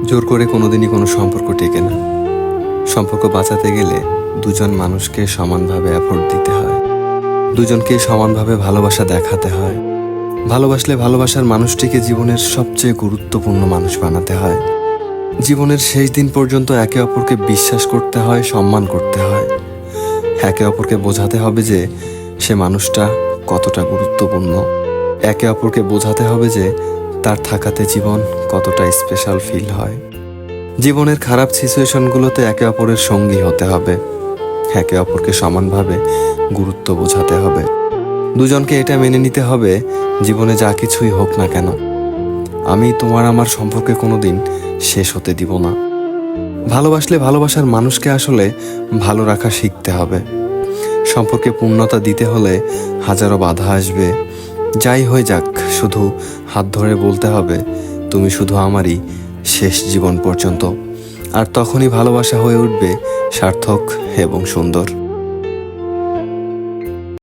জোর করে কোনোদিনই কোনো সম্পর্ক টেকে না। সম্পর্ক বাঁচাতে গেলে দুজন মানুষকে সমানভাবে এফোর্ট দিতে হয়, দুজনকে সমানভাবে ভালোবাসা দেখাতে হয়। ভালোবাসলে ভালোবাসার মানুষটিকে জীবনের সবচেয়ে গুরুত্বপূর্ণ মানুষ বানাতে হয়। জীবনের শেষ দিন পর্যন্ত একে অপরকে বিশ্বাস করতে হয়, সম্মান করতে হয়। একে অপরকে বোঝাতে হবে যে সে মানুষটা কতটা গুরুত্বপূর্ণ। একে অপরকে বোঝাতে হবে যে তার থাকাতে জীবন কতটা স্পেশাল ফিল হয়। জীবনের খারাপ সিচুয়েশনগুলোতে একে অপরের সঙ্গী হতে হবে, একে অপরকে সমানভাবে গুরুত্ব বোঝাতে হবে। দুজনকে এটা মেনে নিতে হবে, জীবনে যা কিছুই হোক না কেন, আমি তোমার আমার সম্পর্কে কোনোদিন শেষ হতে দিব না। ভালোবাসলে ভালোবাসার মানুষকে আসলে ভালো রাখা শিখতে হবে। সম্পর্কে পূর্ণতা দিতে হলে হাজারো বাধা আসবে, যাই হয়ে যাক শুধু হাত ধরে বলতে হবে তুমি শুধু আমারই শেষ জীবন পর্যন্ত। আর তখনই ভালোবাসা হয়ে উঠবে সার্থক এবং সুন্দর।